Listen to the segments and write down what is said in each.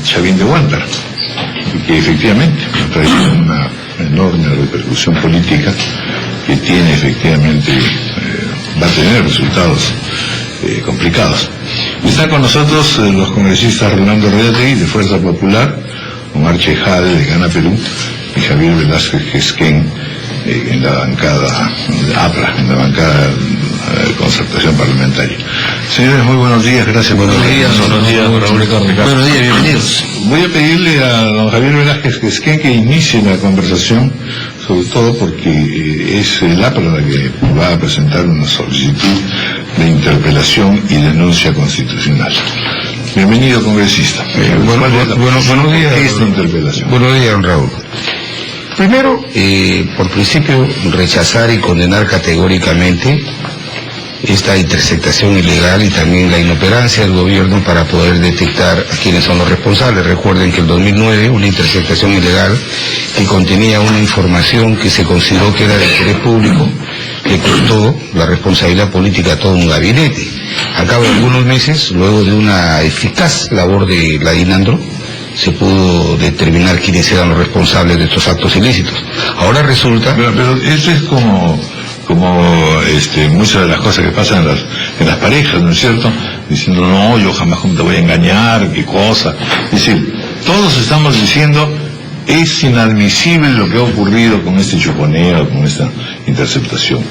Chavín de Huántar, que efectivamente ha traído una enorme repercusión política que tiene efectivamente, va a tener resultados complicados. Están con nosotros los congresistas Rolando Reategui de Fuerza Popular, Omar Chejade de Gana Perú y Javier Velázquez Quesquén en la bancada APRA, en la bancada de concertación parlamentaria. Señores, muy buenos días, gracias por buenos días, Raúl Ricardo. Buenos días, bienvenidos. Voy a pedirle a don Javier Velázquez Quesquén que inicie la conversación, sobre todo porque es el APRA la que va a presentar una solicitud de interpelación y denuncia constitucional. Bienvenido, congresista. Buenos días. Esta interpelación. Buenos días, don Raúl. Primero, por principio, rechazar y condenar categóricamente esta interceptación ilegal y también la inoperancia del gobierno para poder detectar a quienes son los responsables. Recuerden que en 2009 una interceptación ilegal que contenía una información que se consideró que era de interés público le costó la responsabilidad política a todo un gabinete. Al cabo de algunos meses, luego de una eficaz labor de la DINANDRO, se pudo determinar quiénes eran los responsables de estos actos ilícitos. Ahora resulta... Pero eso es como muchas de las cosas que pasan en las parejas, ¿no es cierto? Diciendo, no, yo jamás te voy a engañar, qué cosa. Es decir, todos estamos diciendo, es inadmisible lo que ha ocurrido con este chuponeo, con esta interceptación.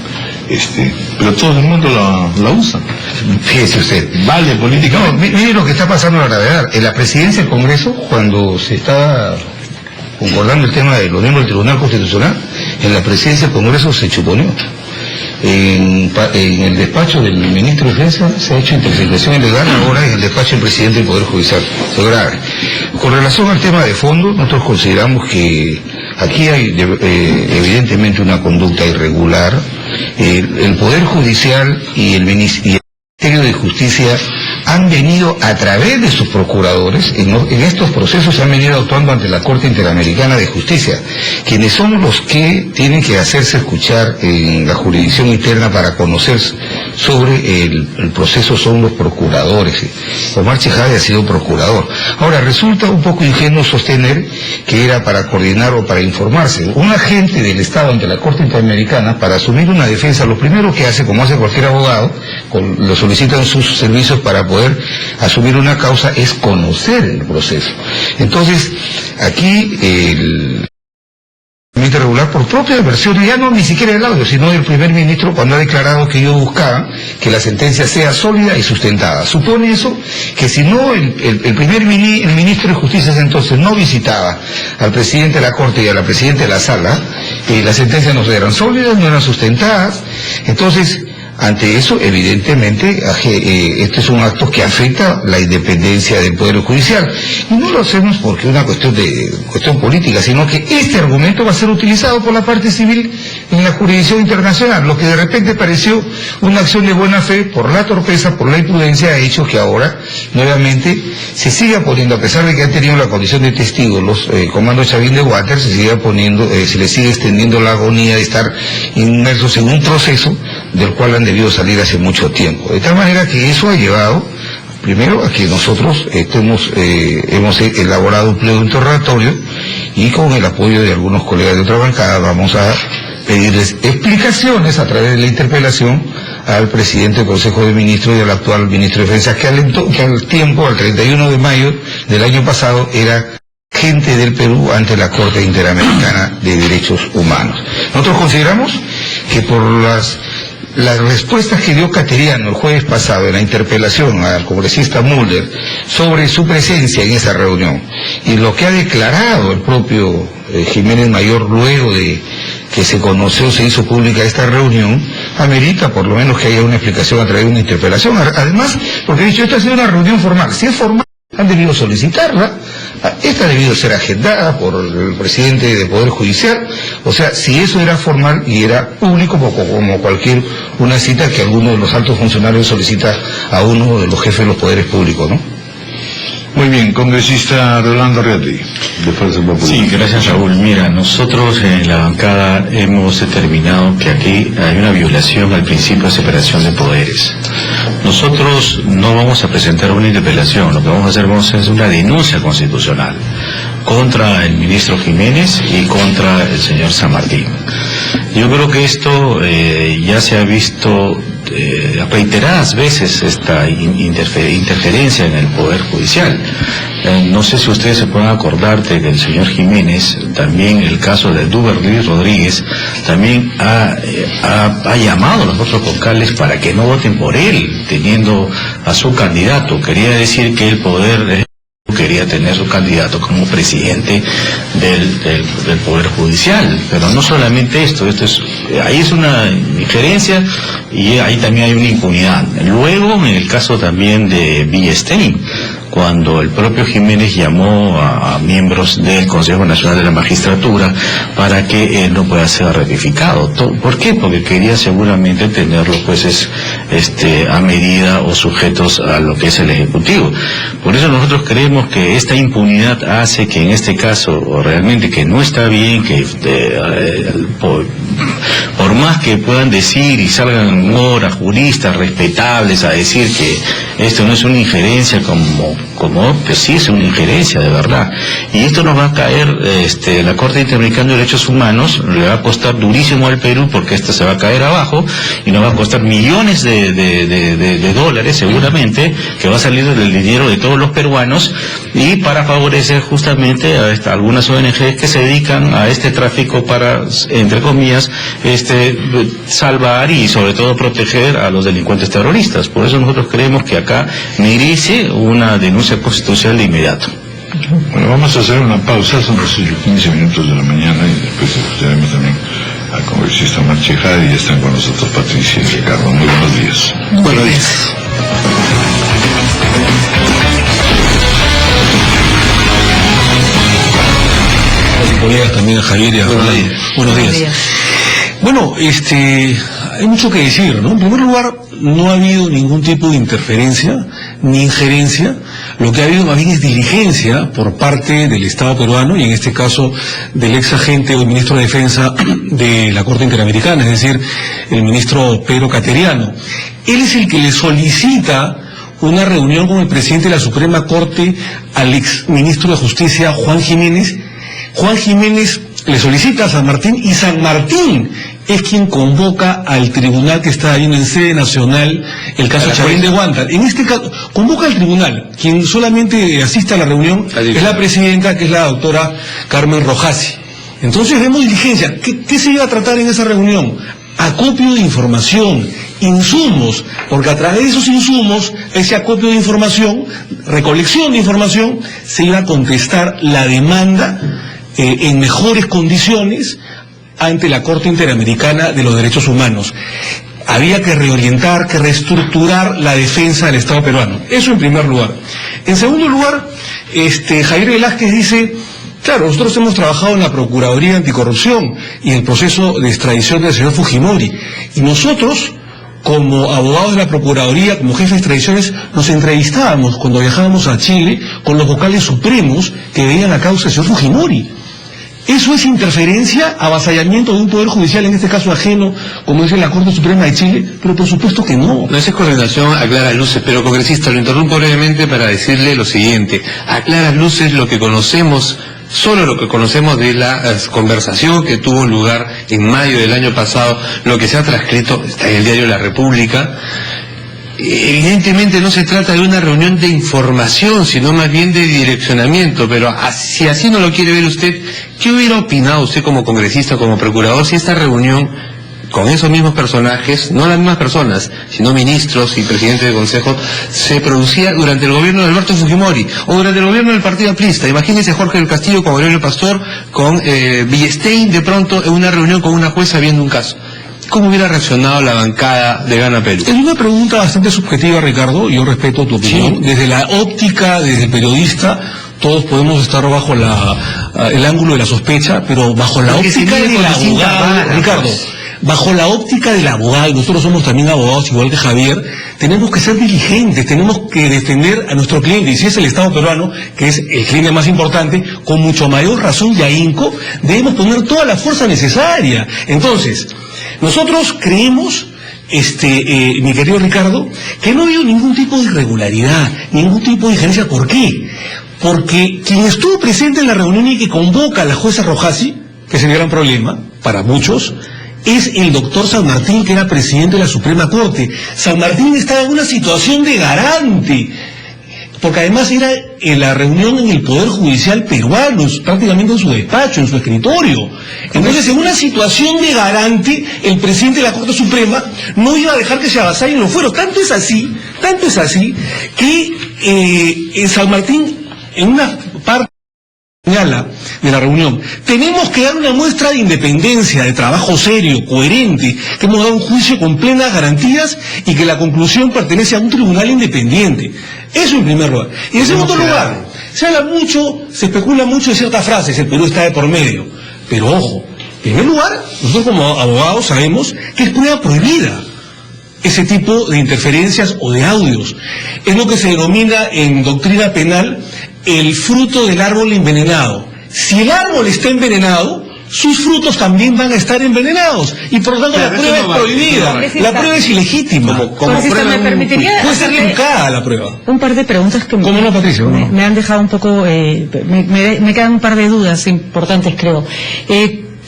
Pero todo el mundo la usa. Fíjese usted. Vale políticamente. No, mire lo que está pasando en la gravedad. En la presidencia del Congreso, cuando se está concordando el tema de los miembros del Tribunal Constitucional, en la presidencia del Congreso se chuponeó. En el despacho del ministro de Defensa se ha hecho interceptación ilegal, ahora en el despacho del presidente del Poder Judicial. Eso es grave. Con relación al tema de fondo, nosotros consideramos que aquí hay evidentemente una conducta irregular. El Poder Judicial y el Ministerio de Justicia han venido a través de sus procuradores, en estos procesos han venido actuando ante la Corte Interamericana de Justicia, quienes son los que tienen que hacerse escuchar en la jurisdicción interna para conocer sobre el proceso, son los procuradores. Omar Chejade ha sido procurador. Ahora, resulta un poco ingenuo sostener que era para coordinar o para informarse. Un agente del Estado ante la Corte Interamericana, para asumir una defensa, lo primero que hace, como hace cualquier abogado, lo solicitan sus servicios para poder asumir una causa, es conocer el proceso. Entonces, aquí el regular por propia versión, ya no ni siquiera el audio, sino del primer ministro, cuando ha declarado que ellos buscaban que la sentencia sea sólida y sustentada. Supone eso que si no el ministro de Justicia entonces no visitaba al presidente de la Corte y a la presidenta de la Sala, las sentencias no eran sólidas, no eran sustentadas. Entonces, ante eso, evidentemente, este es un acto que afecta la independencia del Poder Judicial. Y no lo hacemos porque es una cuestión política, sino que este argumento va a ser utilizado por la parte civil en la jurisdicción internacional. Lo que de repente pareció una acción de buena fe, por la torpeza, por la imprudencia, ha hecho que ahora, nuevamente, se siga poniendo, a pesar de que han tenido la condición de testigos los comandos Chavín de Huántar, se le sigue extendiendo la agonía de estar inmersos en un proceso del cual han debido salir hace mucho tiempo. De tal manera que eso ha llevado, primero, a que nosotros hemos elaborado un pliego interrogatorio y con el apoyo de algunos colegas de otra bancada vamos a pedirles explicaciones a través de la interpelación al presidente del Consejo de Ministros y al actual ministro de Defensa, que al 31 de mayo del año pasado era gente del Perú ante la Corte Interamericana de Derechos Humanos. Nosotros consideramos que por las respuestas que dio Cateriano el jueves pasado en la interpelación al congresista Müller sobre su presencia en esa reunión y lo que ha declarado el propio Jiménez Mayor luego de que se hizo pública esta reunión, amerita por lo menos que haya una explicación a través de una interpelación. Además, porque he dicho, esta ha sido una reunión formal. Si es formal, han debido solicitarla. Esta ha debido ser agendada por el presidente del Poder Judicial. O sea, si eso era formal y era público, como una cita que alguno de los altos funcionarios solicita a uno de los jefes de los poderes públicos, ¿no? Muy bien, congresista Rolando Riati, de Fuerza Popular. Sí, gracias Raúl. Mira, nosotros en la bancada hemos determinado que aquí hay una violación al principio de separación de poderes. Nosotros no vamos a presentar una interpelación, lo que vamos a hacer es una denuncia constitucional contra el ministro Jiménez y contra el señor San Martín. Yo creo que esto ya se ha visto reiteradas veces, esta interferencia en el Poder Judicial. No sé si ustedes se pueden acordar de que el señor Jiménez, también el caso de Duberly Rodríguez, también ha llamado a los otros vocales para que no voten por él, teniendo a su candidato. Quería decir que el Poder quería tener su candidato como presidente del Poder Judicial, pero no solamente esto ahí es una injerencia y ahí también hay una impunidad. Luego, en el caso también de Villestein, cuando el propio Jiménez llamó a miembros del Consejo Nacional de la Magistratura para que no pueda ser ratificado. ¿Por qué? Porque quería seguramente tener los jueces a medida o sujetos a lo que es el Ejecutivo. Por eso nosotros creemos que esta impunidad hace que en este caso realmente que no está bien, que por más que puedan decir y salgan ahora juristas respetables a decir que esto no es una injerencia como que sí es una injerencia de verdad, y esto nos va a caer, la Corte Interamericana de Derechos Humanos le va a costar durísimo al Perú, porque esto se va a caer abajo y nos va a costar millones de dólares seguramente, que va a salir del dinero de todos los peruanos, y para favorecer justamente a algunas ONGs que se dedican a este tráfico para, entre comillas, salvar y sobre todo proteger a los delincuentes terroristas. Por eso nosotros creemos que acá merece una denuncia constitucional de inmediato. Bueno, vamos a hacer una pausa, son los 15 minutos de la mañana, y después escucharemos también al congresista Marchejada, y están con nosotros Patricia y Ricardo. Muy buenos días. Buenos días. Colegas, también a Javier y a Rolando. Buenos días. Bueno, hay mucho que decir, ¿no? En primer lugar, no ha habido ningún tipo de interferencia ni injerencia. Lo que ha habido más bien es diligencia por parte del Estado peruano, y en este caso del ex agente o ministro de Defensa de la Corte Interamericana, es decir, el ministro Pedro Cateriano. Él es el que le solicita una reunión con el presidente de la Suprema Corte al ex ministro de Justicia, Juan Jiménez. Juan Jiménez le solicita a San Martín, y San Martín es quien convoca al tribunal que está ahí en sede nacional el caso Chavín de Huántar. En este caso, convoca al tribunal. Quien solamente asiste a la reunión es la presidenta, que es la doctora Carmen Rojasi. Entonces vemos diligencia. ¿Qué se iba a tratar en esa reunión? Acopio de información, insumos, porque a través de esos insumos, ese acopio de información, recolección de información, se iba a contestar la demanda en mejores condiciones ante la Corte Interamericana de los Derechos Humanos. Había que reorientar, que reestructurar la defensa del Estado peruano. Eso en primer lugar. En segundo lugar, Javier Velázquez dice, claro, nosotros hemos trabajado en la Procuraduría Anticorrupción y el proceso de extradición del señor Fujimori, y nosotros, como abogados de la Procuraduría, como jefes de extradiciones, nos entrevistábamos cuando viajábamos a Chile con los vocales supremos que veían la causa del señor Fujimori. ¿Eso es interferencia, avasallamiento de un poder judicial, en este caso ajeno, como dice la Corte Suprema de Chile? Pero por supuesto que no. No, esa es coordinación a claras luces, pero congresista, lo interrumpo brevemente para decirle lo siguiente. A claras luces lo que conocemos, solo lo que conocemos de la conversación que tuvo lugar en mayo del año pasado, lo que se ha transcrito, está en el diario La República. Evidentemente no se trata de una reunión de información, sino más bien de direccionamiento, pero si así no lo quiere ver usted, ¿qué hubiera opinado usted como congresista, como procurador, si esta reunión con esos mismos personajes, no las mismas personas, sino ministros y presidentes de consejo, se producía durante el gobierno de Alberto Fujimori, o durante el gobierno del Partido Aprista? Imagínese Jorge del Castillo con Aurelio Pastor, con Villestein, de pronto en una reunión con una jueza viendo un caso. ¿Cómo hubiera reaccionado la bancada de Gana Perú? Es una pregunta bastante subjetiva, Ricardo, yo respeto tu opinión. Sí. Desde la óptica, desde el periodista, todos podemos estar bajo el ángulo de la sospecha, pero bajo la óptica del abogado, Ricardo, bajo la óptica del abogado, y nosotros somos también abogados igual que Javier, tenemos que ser diligentes, tenemos que defender a nuestro cliente, y si es el Estado peruano, que es el cliente más importante, con mucho mayor razón y ahínco, debemos poner toda la fuerza necesaria. Entonces, nosotros creemos, mi querido Ricardo, que no ha habido ningún tipo de irregularidad, ningún tipo de injerencia. ¿Por qué? Porque quien estuvo presente en la reunión y que convoca a la jueza Rojasi, que es el gran problema para muchos, es el doctor San Martín, que era presidente de la Suprema Corte. San Martín estaba en una situación de garante, porque además era en la reunión en el Poder Judicial peruano, prácticamente en su despacho, en su escritorio. Entonces, en una situación de garante, el presidente de la Corte Suprema no iba a dejar que se avasallen los fueros. Tanto es así, que San Martín, en una parte señala de la reunión, tenemos que dar una muestra de independencia, de trabajo serio, coherente, que hemos dado un juicio con plenas garantías y que la conclusión pertenece a un tribunal independiente. Eso en primer lugar. Y en segundo lugar, se habla mucho, se especula mucho de ciertas frases, el Perú está de por medio. Pero ojo, en primer lugar, nosotros como abogados sabemos que es prueba prohibida ese tipo de interferencias o de audios. Es lo que se denomina en doctrina penal el fruto del árbol envenenado. Si el árbol está envenenado, sus frutos también van a estar envenenados. Y por lo tanto la prueba es prohibida, la prueba es ilegítima. Como prueba me permitiría puede ser trucada la prueba. Un par de preguntas que ¿Cómo no, Patricia? me han dejado un poco, me quedan un par de dudas importantes, creo.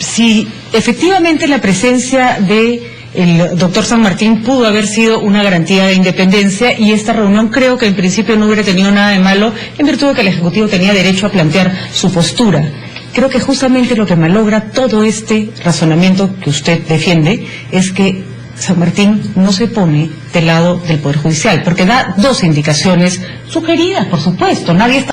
Si efectivamente la presencia de el doctor San Martín pudo haber sido una garantía de independencia, y esta reunión creo que en principio no hubiera tenido nada de malo, en virtud de que el Ejecutivo tenía derecho a plantear su postura. Creo que justamente lo que malogra todo este razonamiento que usted defiende es que San Martín no se pone del lado del Poder Judicial, porque da dos indicaciones sugeridas, por supuesto. Nadie está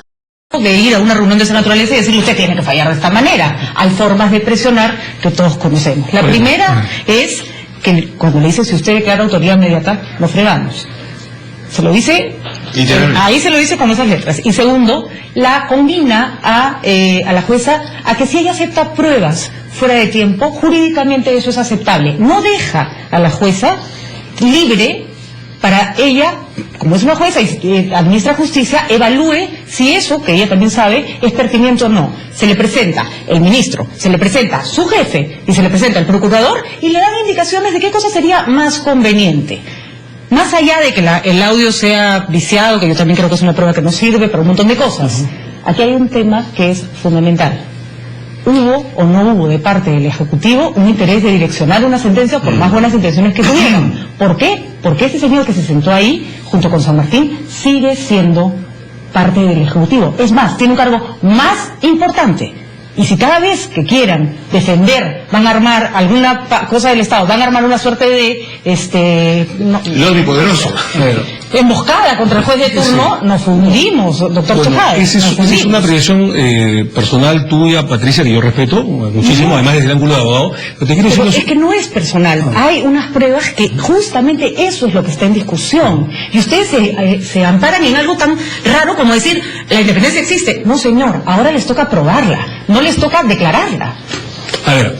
de ir a una reunión de esa naturaleza y decirle usted tiene que fallar de esta manera. Hay formas de presionar que todos conocemos. La primera es que cuando le dice si usted declara autoridad inmediata, lo fregamos. Se lo dice, ahí se lo dice con esas letras. Y segundo, la conmina a la jueza a que si ella acepta pruebas fuera de tiempo, jurídicamente eso es aceptable. No deja a la jueza libre para ella, como es una jueza y administra justicia, evalúe si eso, que ella también sabe, es pertinente o no. Se le presenta el ministro, se le presenta su jefe y se le presenta el procurador y le dan indicaciones de qué cosa sería más conveniente. Más allá de que el audio sea viciado, que yo también creo que es una prueba que no sirve para un montón de cosas, aquí hay un tema que es fundamental. ¿Hubo o no hubo de parte del Ejecutivo un interés de direccionar una sentencia por más buenas intenciones que tuvieron? ¿Por qué? Porque ese señor que se sentó ahí, junto con San Martín, sigue siendo parte del Ejecutivo. Es más, tiene un cargo más importante. Y si cada vez que quieran defender, van a armar alguna cosa del Estado, van a armar una suerte de lobby poderoso. Emboscada contra el juez de turno, nos fundimos, doctor Chojades. Esa es una apreciación personal tuya, Patricia, que yo respeto muchísimo, además desde el ángulo de abogado. Pero te quiero decir, es que no es personal. Hay unas pruebas que justamente eso es lo que está en discusión. Y ustedes se amparan en algo tan raro como decir, la independencia existe. No, señor, ahora les toca probarla, no les toca declararla. A ver,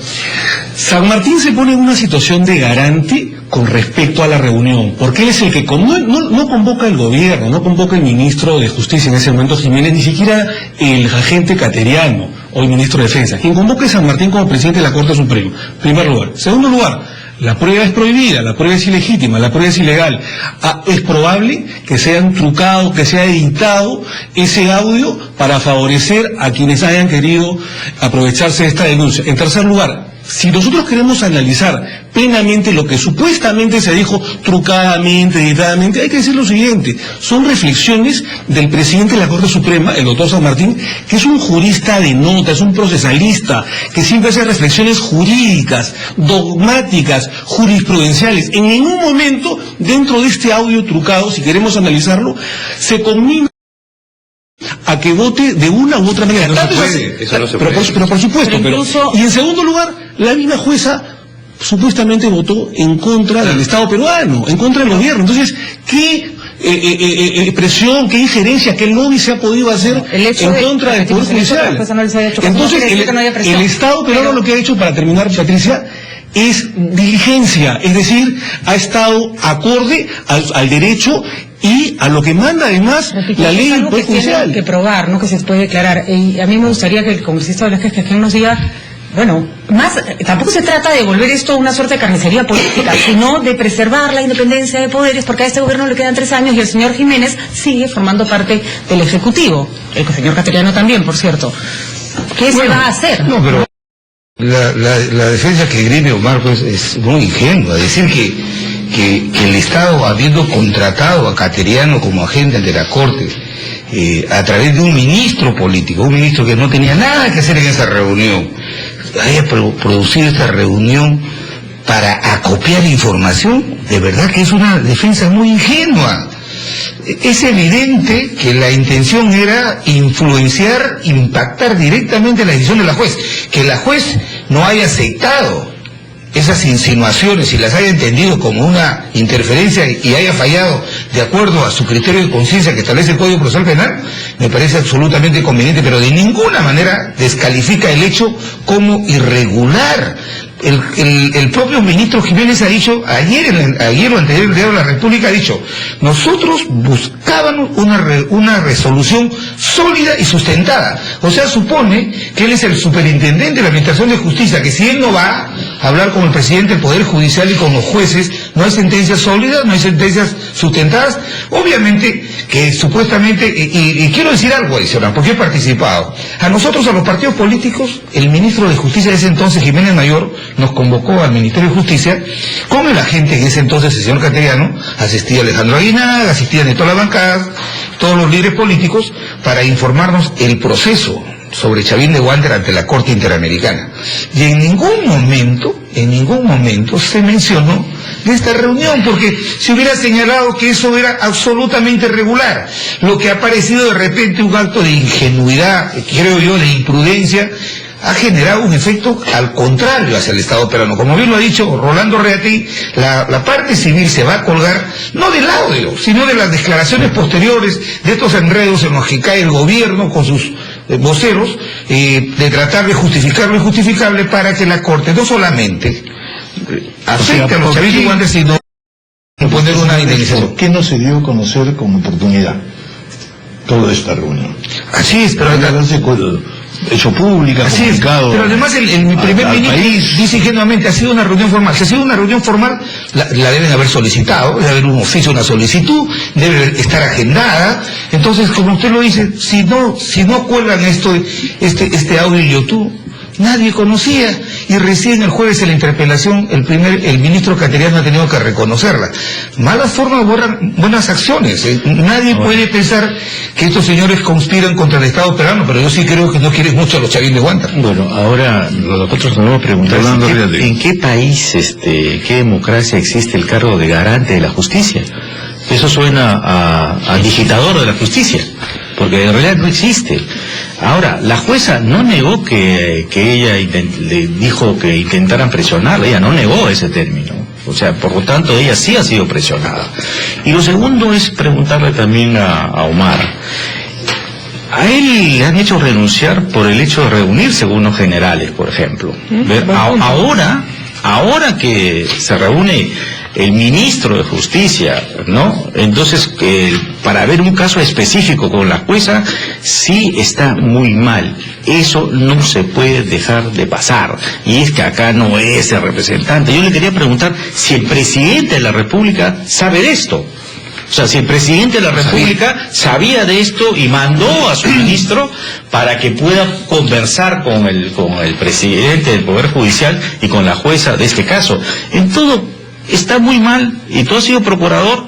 San Martín se pone en una situación de garante con respecto a la reunión, porque él es el que no convoca el gobierno, no convoca el ministro de Justicia en ese momento, Jiménez, ni siquiera el agente Cateriano o el ministro de Defensa. Quien convoca es San Martín como presidente de la Corte Suprema, en primer lugar. Segundo lugar, la prueba es prohibida, la prueba es ilegítima, la prueba es ilegal. Es probable que se hayan trucado, que se haya editado ese audio para favorecer a quienes hayan querido aprovecharse de esta denuncia. En tercer lugar, si nosotros queremos analizar plenamente lo que supuestamente se dijo trucadamente, editadamente, hay que decir lo siguiente: son reflexiones del presidente de la Corte Suprema, el doctor San Martín, que es un jurista de nota, es un procesalista, que siempre hace reflexiones jurídicas, dogmáticas, jurisprudenciales. En ningún momento, dentro de este audio trucado, si queremos analizarlo, se combina a que vote de una u otra manera. Eso no se puede. Pero por supuesto, y en segundo lugar, la misma jueza supuestamente votó en contra del Estado peruano, en contra del gobierno. Entonces, ¿qué presión, qué injerencia, qué lobby se ha podido hacer en contra del Poder Judicial? Entonces, el Estado peruano lo que ha hecho, para terminar, Patricia, es diligencia, es decir, ha estado acorde al derecho y a lo que manda además la ley del Poder Judicial. Tiene que probar, no que se puede declarar. Y a mí me gustaría que el congresista Velázquez Quején nos diga, bueno, tampoco se trata de volver esto una suerte de carnicería política, sino de preservar la independencia de poderes, porque a este gobierno le quedan 3 años y el señor Jiménez sigue formando parte del Ejecutivo. El señor Cateriano también, por cierto. ¿Qué se va a hacer? No, pero la defensa que esgrime Omar pues, es muy ingenua. Decir que el Estado, habiendo contratado a Cateriano como agente de la Corte, a través de un ministro político, un ministro que no tenía nada que hacer en esa reunión, haya producido esta reunión para acopiar información, de verdad que es una defensa muy ingenua. Es evidente que la intención era influenciar, impactar directamente la decisión de la juez. Que la juez no haya aceptado esas insinuaciones y las haya entendido como una interferencia y haya fallado de acuerdo a su criterio de conciencia que establece el Código Procesal Penal, me parece absolutamente conveniente, pero de ninguna manera descalifica el hecho como irregular. El propio ministro Jiménez ha dicho, ayer o anterior, el Diario de la República ha dicho, nosotros buscábamos una resolución sólida y sustentada. O sea, supone que él es el superintendente de la Administración de Justicia, que si él no va a hablar con el presidente del Poder Judicial y con los jueces, no hay sentencias sólidas, no hay sentencias sustentadas. Obviamente que supuestamente, y quiero decir algo adicional, porque he participado. A nosotros, a los partidos políticos, el ministro de Justicia de ese entonces, Jiménez Mayor, nos convocó al Ministerio de Justicia con el agente en ese entonces, el señor Cateriano, asistía Alejandro Aguinaga, asistían de todas las bancadas, todos los líderes políticos, para informarnos el proceso sobre Chavín de Wander ante la Corte Interamericana. Y en ningún momento se mencionó de esta reunión, porque se hubiera señalado que eso era absolutamente irregular. Lo que ha parecido de repente un acto de ingenuidad, creo yo, de imprudencia, ha generado un efecto al contrario hacia el Estado peruano. Como bien lo ha dicho Rolando Reati, la parte civil se va a colgar no del audio, sino de las declaraciones posteriores de estos enredos en los que cae el gobierno con sus voceros, de tratar de justificar lo injustificable para que la Corte no solamente afecte a los Chavín y Wander, sino poner una indemnización. ¿Por qué no se dio a conocer como oportunidad toda esta reunión? Así es, pero hecho pública, así comunicado. Es, pero además el primer ministro dice ingenuamente, ha sido una reunión formal. Si ha sido una reunión formal, la deben haber solicitado, debe haber un oficio, una solicitud, debe estar agendada. Entonces, como usted lo dice, si no cuelgan este audio en YouTube, nadie conocía, y recién el jueves en la interpelación el ministro Cateriano ha tenido que reconocerla. Malas formas borran buenas acciones. Nadie puede pensar que estos señores conspiran contra el Estado peruano, pero yo sí creo que no quieren mucho a los Chavín de Wander. Bueno, ahora nosotros nos vamos a preguntar ¿en qué país, qué democracia existe el cargo de garante de la justicia? Eso suena a digitador de la justicia, porque en realidad no existe. Ahora, la jueza no negó que ella le dijo que intentaran presionarla, ella no negó ese término. O sea, por lo tanto, ella sí ha sido presionada. Y lo segundo es preguntarle también a Omar. A él le han hecho renunciar por el hecho de reunirse con unos generales, por ejemplo. Ahora que se reúne el ministro de Justicia, ¿no? Entonces, para ver un caso específico con la jueza, sí está muy mal. Eso no se puede dejar de pasar. Y es que acá no es el representante. Yo le quería preguntar si el presidente de la República sabe de esto. O sea, si el presidente de la República sabía de esto y mandó a su ministro para que pueda conversar con el presidente del Poder Judicial y con la jueza de este caso. En todo está muy mal, y tú has sido procurador.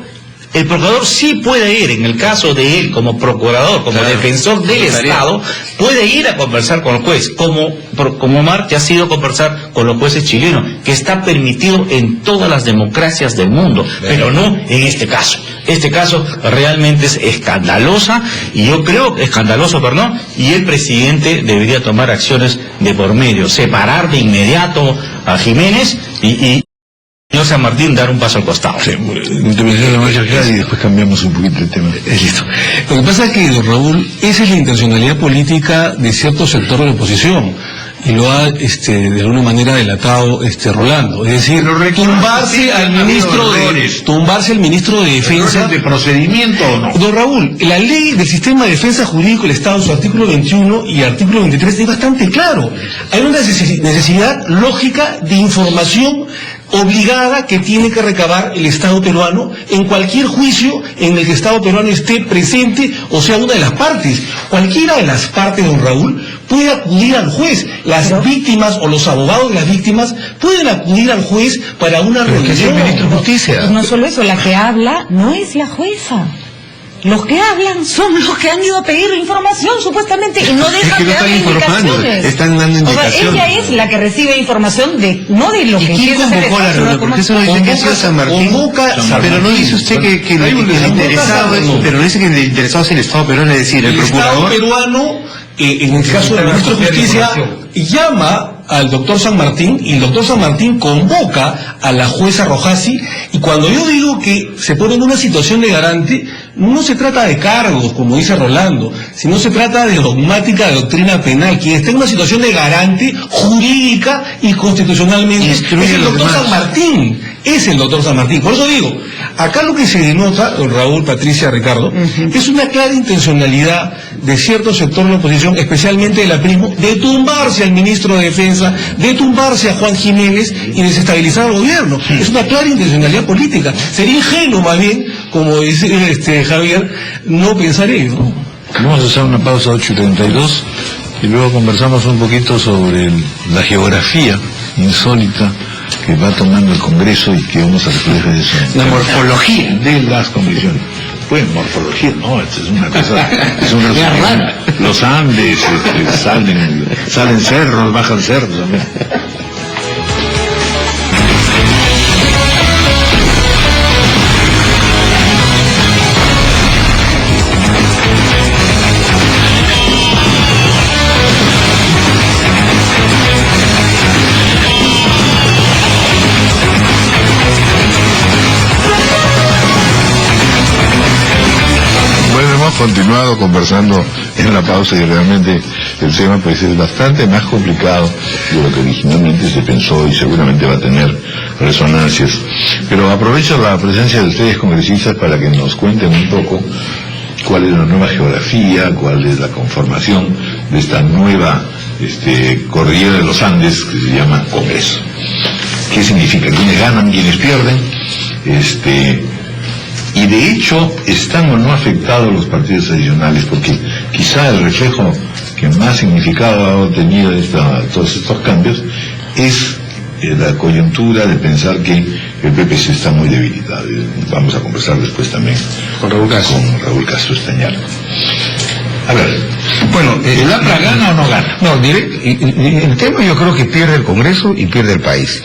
El procurador sí puede ir, en el caso de él como procurador, como defensor del Estado, puede ir a conversar con el juez, como Omar, que ha sido a conversar con los jueces chilenos, que está permitido en todas las democracias del mundo, pero no en este caso. Este caso realmente es escandaloso, y el presidente debería tomar acciones de por medio, separar de inmediato a Jiménez y señor San Martín dar un paso al costado. Sí, y después cambiamos un poquito el tema. Listo. Lo que pasa es que, don Raúl, esa es la intencionalidad política de cierto sector de la oposición. y lo ha de alguna manera delatado Rolando. Es decir, tumbarse al ministro de Defensa. ¿De procedimiento o no? Don Raúl, la ley del sistema de defensa jurídico del Estado, su artículo 21 y artículo 23 es bastante claro. Hay una necesidad lógica de información obligada que tiene que recabar el Estado peruano en cualquier juicio en el que el Estado peruano esté presente o sea una de las partes. Cualquiera de las partes, don Raúl, puede acudir al juez. Las víctimas o los abogados de las víctimas pueden acudir al juez para una reunión. Es el ministro de Justicia. No solo eso, la que habla no es la jueza. Los que hablan son los que han ido a pedir información, supuestamente, y no dejan de dar indicaciones. Están dando indicaciones. O sea, ella es la que recibe información no de lo que quién convocó la reunión, porque eso no dice que ha sido San Martín. Pero no dice usted que el interesado es, pero no dice que el interesado es el Estado peruano, es decir, el procurador. El Estado peruano, en el caso del ministro de Justicia, llama al doctor San Martín y el doctor San Martín convoca a la jueza Rojasi, y cuando yo digo que se pone en una situación de garante, no se trata de cargos, como dice Rolando, sino se trata de dogmática de doctrina penal. Quien está en una situación de garante jurídica y constitucionalmente es el doctor San Martín. Es el doctor San Martín. Por eso digo, acá lo que se denota, don Raúl, Patricia, Ricardo, es una clara intencionalidad de cierto sector de la oposición, especialmente de la PRIMO, de tumbarse al ministro de Defensa, de tumbarse a Juan Jiménez y desestabilizar al gobierno. Es una clara intencionalidad política. Sería ingenuo, más bien, como dice Javier, no pensar eso. Vamos a hacer una pausa 8:32 y luego conversamos un poquito sobre la geografía insólita que va tomando el Congreso y que vamos a reflejar eso. La morfología de las condiciones. Pues morfología, no, es una cosa, es una cosa. Los Andes, salen cerros, bajan cerros también. Continuado conversando en la pausa y realmente el tema pues es bastante más complicado de lo que originalmente se pensó y seguramente va a tener resonancias. Pero aprovecho la presencia de ustedes congresistas para que nos cuenten un poco cuál es la nueva geografía, cuál es la conformación de esta nueva cordillera de los Andes que se llama Congreso. ¿Qué significa? ¿Quiénes ganan? ¿Quiénes pierden? Y de hecho, ¿están o no afectados los partidos tradicionales? Porque quizá el reflejo que más significado ha tenido todos estos cambios es la coyuntura de pensar que el PPC está muy debilitado. Vamos a conversar después también con Raúl Castro Estañaro. A ver, bueno, ¿el APRA gana o no gana? No, el tema yo creo que pierde el Congreso y pierde el país.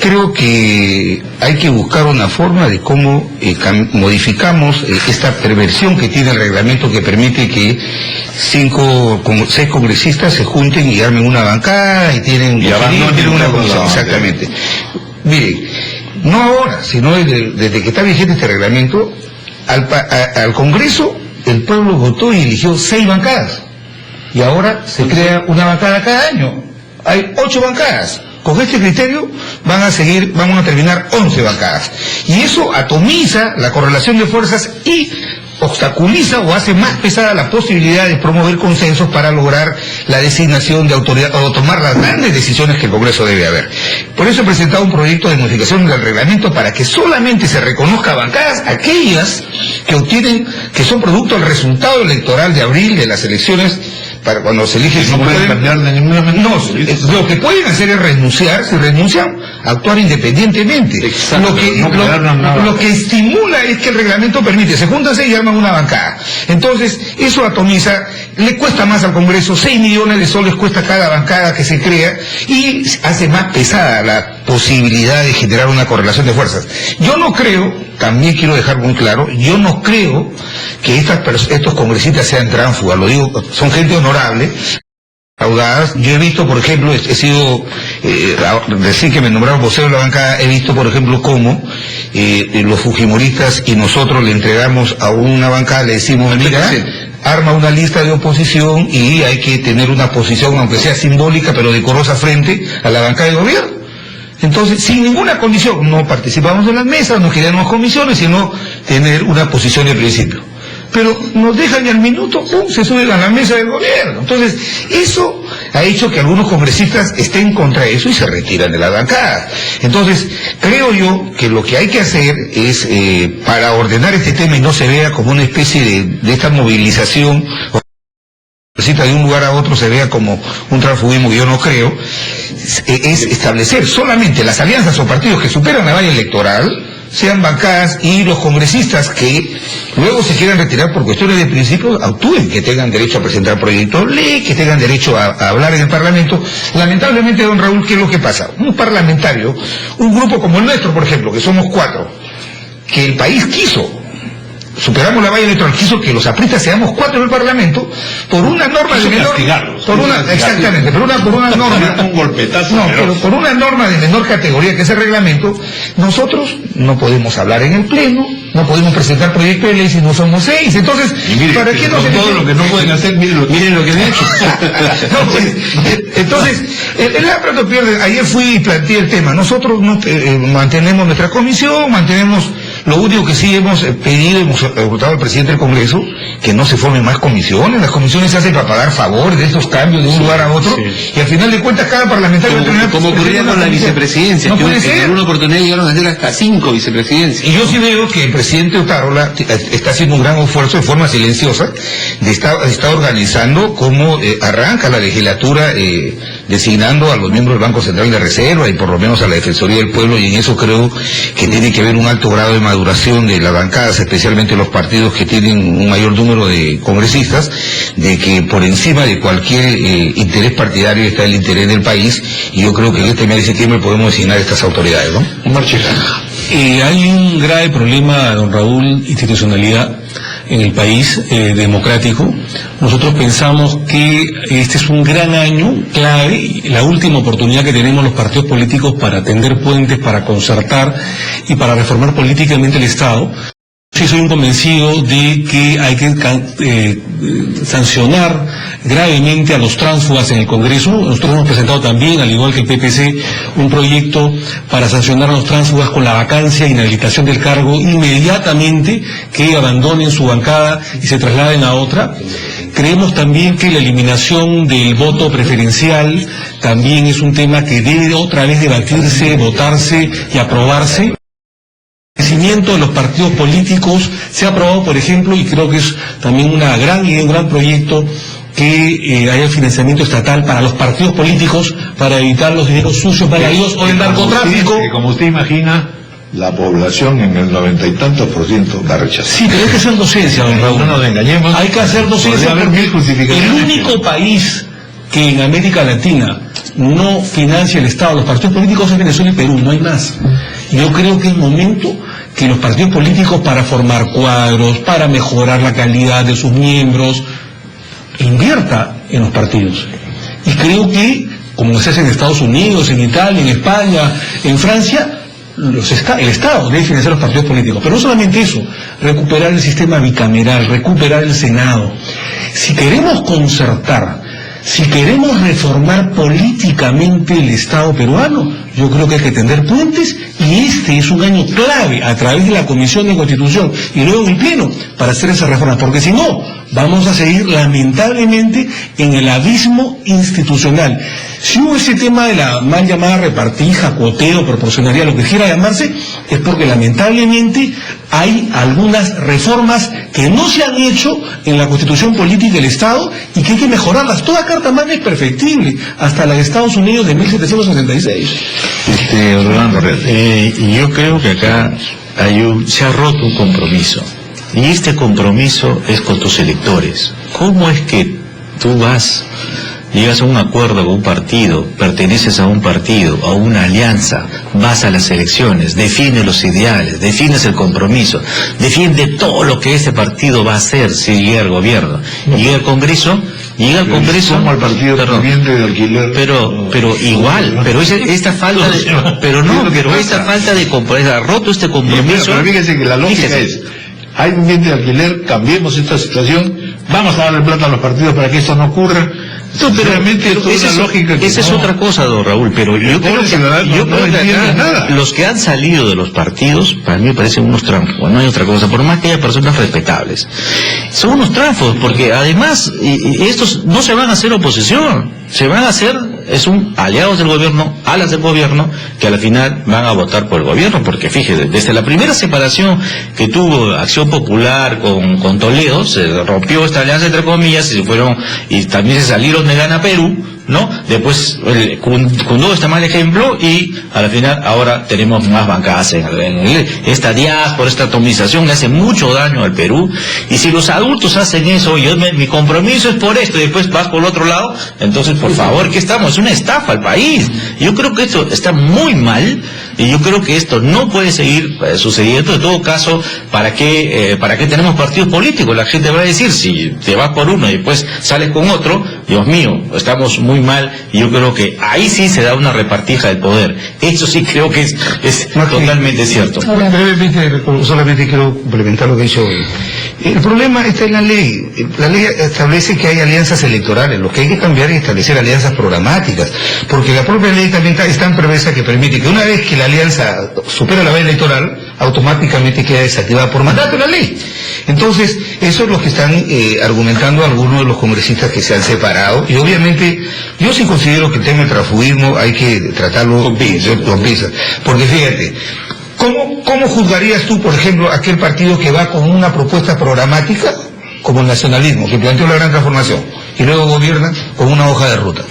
Creo que hay que buscar una forma de cómo modificamos esta perversión que tiene el reglamento que permite que 6 congresistas se junten y armen una bancada y tienen una comisión. Exactamente. Miren, no ahora, sino desde que está vigente este reglamento, al Congreso el pueblo votó y eligió 6 bancadas. Y ahora se crea una bancada cada año. Hay 8 bancadas. Con este criterio vamos a terminar 11 bancadas. Y eso atomiza la correlación de fuerzas y obstaculiza o hace más pesada la posibilidad de promover consensos para lograr la designación de autoridad o tomar las grandes decisiones que el Congreso debe haber. Por eso he presentado un proyecto de modificación del reglamento para que solamente se reconozca bancadas aquellas que son producto del resultado electoral de abril de las elecciones, para cuando se elige. No pueden cambiar de ninguna manera. No, lo que pueden hacer es renunciar, si renuncian, actuar independientemente. Exacto, Lo que estimula es que el reglamento permite, se juntan 6 y arman una bancada. Entonces, eso atomiza, le cuesta más al Congreso, 6 millones de soles cuesta cada bancada que se crea, y hace más pesada la posibilidad de generar una correlación de fuerzas. Yo no creo, también quiero dejar muy claro, yo no creo que estos congresistas sean tránsfugas, lo digo, son gente honorable, audadas. Yo he visto, por ejemplo, he sido, recién que me nombraron vocero de la bancada, he visto, por ejemplo, cómo los fujimoristas y nosotros le entregamos a una bancada, le decimos, mira, arma una lista de oposición y hay que tener una posición, aunque sea simbólica, pero decorosa frente a la bancada de gobierno. Entonces, sin ninguna condición, no participamos en las mesas, no queremos comisiones, sino tener una posición de principio. Pero nos dejan y al minuto, ¡pum!, se suben a la mesa del gobierno. Entonces, eso ha hecho que algunos congresistas estén contra eso y se retiran de la bancada. Entonces, creo yo que lo que hay que hacer es, para ordenar este tema y no se vea como una especie de esta movilización, de un lugar a otro se vea como un transfugismo, que yo no creo, es establecer solamente las alianzas o partidos que superan la valla electoral, sean bancadas, y los congresistas que luego se quieran retirar por cuestiones de principio, actúen, que tengan derecho a presentar proyectos de ley, que tengan derecho a hablar en el Parlamento. Lamentablemente, don Raúl, ¿qué es lo que pasa? Un parlamentario, un grupo como el nuestro, por ejemplo, que somos 4, que el país quiso, superamos la valla electoral, quiso que los apristas seamos 4 en el Parlamento, por una norma de menor, exactamente, por una norma, un golpetazo, pero por una norma de menor categoría que ese reglamento, nosotros no podemos hablar en el pleno, no podemos presentar proyectos de ley si no somos 6. Entonces, mire, ¿para qué nos todo lo que no pueden hacer, miren lo que han hecho? No, pues, entonces, el aparato pierde. Ayer fui y planteé el tema. Nosotros mantenemos nuestra comisión, lo único que sí hemos pedido, hemos votado al presidente del Congreso, que no se formen más comisiones. Las comisiones se hacen para pagar favores de estos cambios de un lugar a otro, y al final de cuentas cada parlamentario va a tener... Como ocurría con la vicepresidencia, no que puede ser. en alguna oportunidad llegaron a hacer hasta 5 vicepresidencias. Y yo sí veo que el presidente Otárola está haciendo un gran esfuerzo de forma silenciosa, está organizando cómo arranca la legislatura, designando a los miembros del Banco Central de Reserva y por lo menos a la Defensoría del Pueblo, y en eso creo que tiene que haber un alto grado de maduración de las bancadas, especialmente los partidos que tienen un mayor número de congresistas, de que por encima de cualquier interés partidario está el interés del país, y yo creo que en este mes de septiembre podemos designar estas autoridades, ¿no? Hay un grave problema, don Raúl, institucionalidad en el país democrático. Nosotros pensamos que este es un gran año clave, la última oportunidad que tenemos los partidos políticos para tender puentes, para concertar y para reformar políticamente el Estado. Sí, soy un convencido de que hay que sancionar gravemente a los tránsfugas en el Congreso. Nosotros hemos presentado también, al igual que el PPC, un proyecto para sancionar a los tránsfugas con la vacancia e inhabilitación del cargo inmediatamente, que abandonen su bancada y se trasladen a otra. Creemos también que la eliminación del voto preferencial también es un tema que debe otra vez debatirse, votarse y aprobarse. El crecimiento de los partidos políticos se ha aprobado, por ejemplo, y creo que es también una gran idea, un gran proyecto, que haya financiamiento estatal para los partidos políticos para evitar los dineros sucios, malavidos o el narcotráfico. Como usted imagina, la población en el 90 y tantos % va a rechazar. Sí, pero hay que hacer docencia, don Raúl. No nos engañemos. Hay que hacer docencia porque el el único país que en América Latina no financia el Estado, los partidos políticos, es Venezuela y Perú, no hay más. Yo creo que es momento que los partidos políticos, para formar cuadros, para mejorar la calidad de sus miembros, invierta en los partidos. Y creo que, como se hace en Estados Unidos, en Italia, en España, en Francia, el Estado debe financiar los partidos políticos. Pero no solamente eso, recuperar el sistema bicameral, recuperar el Senado. Si queremos concertar, si queremos reformar políticamente el Estado peruano, yo creo que hay que tender puentes, y este es un año clave a través de la Comisión de Constitución y luego en el Pleno para hacer esa reforma, porque si no, vamos a seguir lamentablemente en el abismo institucional. Si hubo ese tema de la mal llamada repartija, cuoteo, proporcionalidad, lo que quiera llamarse, es porque lamentablemente hay algunas reformas que no se han hecho en la Constitución Política del Estado y que hay que mejorarlas. Toda Carta Magna es perfectible, hasta la de Estados Unidos de 1776. Orlando, yo creo que acá se ha roto un compromiso, y este compromiso es con tus electores. ¿Cómo es que tú llegas a un acuerdo con un partido, perteneces a un partido, a una alianza, vas a las elecciones, defines los ideales, defines el compromiso, defiende todo lo que ese partido va a hacer si llega al gobierno, llega al Congreso, como al partido pendiente de alquiler. Pero igual, pero esta falta de, esta falta de compromiso, ha roto este compromiso. Pero fíjese que la lógica es, hay un bien de alquiler, cambiemos esta situación, vamos a darle plata a los partidos para que esto no ocurra. Realmente es esa una lógica que esa es otra cosa, don Raúl, pero yo creo que entienden nada. los que han salido de los partidos, para mí me parecen unos trampos, no hay otra cosa, por más que haya personas respetables. Son unos trampos, porque además estos no se van a hacer oposición, se van a hacer, aliados del gobierno, alas del gobierno, que al final van a votar por el gobierno, porque fíjese, desde la primera separación que tuvo Acción Popular con Toledo, se rompió esta alianza entre comillas, y también se salieron de Gana Perú, ¿no? Después Cundó este mal ejemplo y al final ahora tenemos más bancadas en esta diáspora, esta atomización le hace mucho daño al Perú, y si los adultos hacen eso, mi compromiso es por esto y después vas por el otro lado, entonces por favor, ¿qué estamos? Es una estafa al país. Yo creo que esto está muy mal y yo creo que esto no puede seguir sucediendo. En todo caso, ¿para qué tenemos partidos políticos? La gente va a decir, si te vas por uno y después sales con otro, Dios mío, estamos muy mal, y yo creo que ahí sí se da una repartija del poder. Eso sí creo que es totalmente cierto. Brevemente, solamente quiero complementar lo que he dicho hoy. El problema está en la ley. La ley establece que hay alianzas electorales. Lo que hay que cambiar es establecer alianzas programáticas, porque la propia ley también es tan perversa que permite que una vez que la alianza supera la valla electoral, automáticamente queda desactivada por mandato de la ley. Entonces, eso es lo que están argumentando algunos de los congresistas que se han separado, y obviamente yo sí considero que el tema del transfugismo hay que tratarlo con pinzas, porque fíjate, ¿cómo juzgarías tú, por ejemplo, aquel partido que va con una propuesta programática como el nacionalismo, que planteó la gran transformación, y luego gobierna con una hoja de ruta?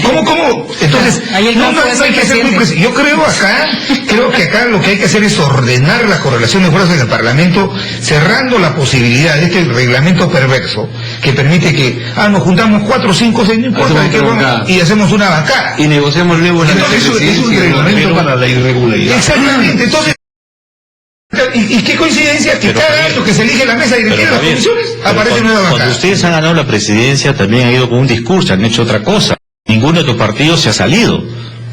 ¿Cómo? Entonces, no hay que ser muy preciso. Yo creo que acá lo que hay que hacer es ordenar la correlación de fuerzas en el Parlamento, cerrando la posibilidad de este reglamento perverso que permite que, nos juntamos 4 o 5, 6, no importa de qué vamos, y hacemos una bancada. Y negociamos luego la Es un reglamento para la irregularidad. Exactamente, entonces... ¿Y qué coincidencia que cada año que se elige la mesa directiva de las comisiones aparece una bancada? Cuando ustedes han ganado la presidencia también han ido con un discurso, han hecho otra cosa. Ninguno de tus partidos se ha salido,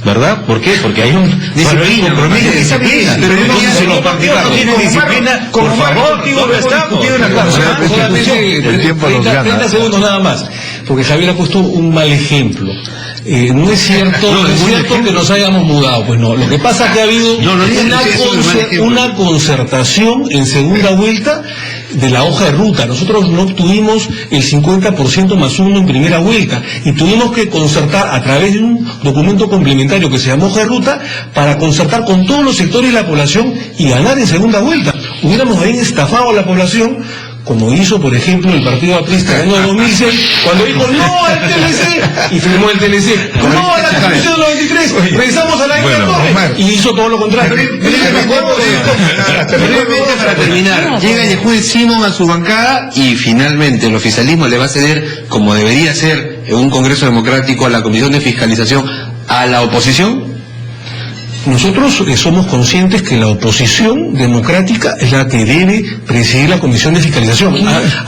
¿verdad? ¿Por qué? Porque hay un compromiso de disciplina. Pero entonces si los partidos no tienen disciplina, por favor, ¿dónde estamos? El tiempo los gana. 30 segundos nada más, porque Javier ha puesto un mal ejemplo. No es cierto, que nos hayamos mudado, pues no. Lo que pasa es que ha habido una concertación en segunda vuelta de la hoja de ruta. Nosotros no obtuvimos el 50% más 1 en primera vuelta y tuvimos que concertar a través de un documento complementario que se llamó hoja de ruta para concertar con todos los sectores de la población y ganar en segunda vuelta. Hubiéramos ahí estafado a la población, como hizo, por ejemplo, el Partido Aprista en el año 2006, cuando dijo no al TLC, y firmó el TLC, no a la Constitución del 93, regresamos a la y hizo todo lo contrario. Brevemente para terminar, llega Yehuel Simón a su bancada y finalmente el oficialismo le va a ceder, como debería ser en un Congreso democrático, a la Comisión de Fiscalización a la oposición. Nosotros somos conscientes que la oposición democrática es la que debe presidir la Comisión de Fiscalización.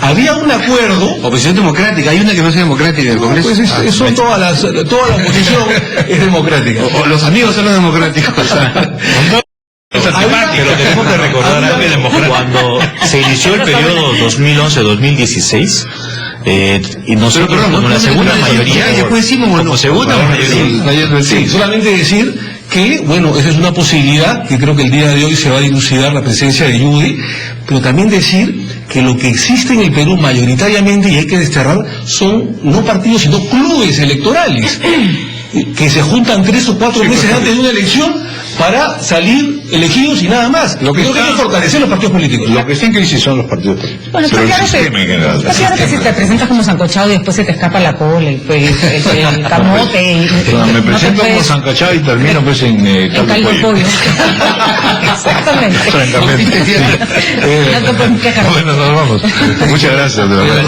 Había un acuerdo... Oposición democrática, hay una que no sea democrática en el Congreso. Pues toda la oposición es democrática. O los amigos son los democráticos. Pero tenemos que recordar algo. Cuando se inició el periodo 2011-2016, y nosotros como la segunda mayoría, sí, solamente decir que, bueno, esa es una posibilidad que creo que el día de hoy se va a dilucidar la presencia de Yudi, pero también decir que lo que existe en el Perú mayoritariamente, y hay que desterrar, son no partidos sino clubes electorales que se juntan 3 o 4 meses antes de una elección para salir elegidos y nada más. Lo que hay que fortalecer los partidos políticos. Lo que está en crisis son los partidos políticos. Bueno, está claro que si te presentas como sancochado y después se te escapa la cola, el camote. Me presento como sancachado y termino pues en caldo de pollo. Exactamente. Francamente. Bueno, nos vamos. Muchas gracias, de verdad.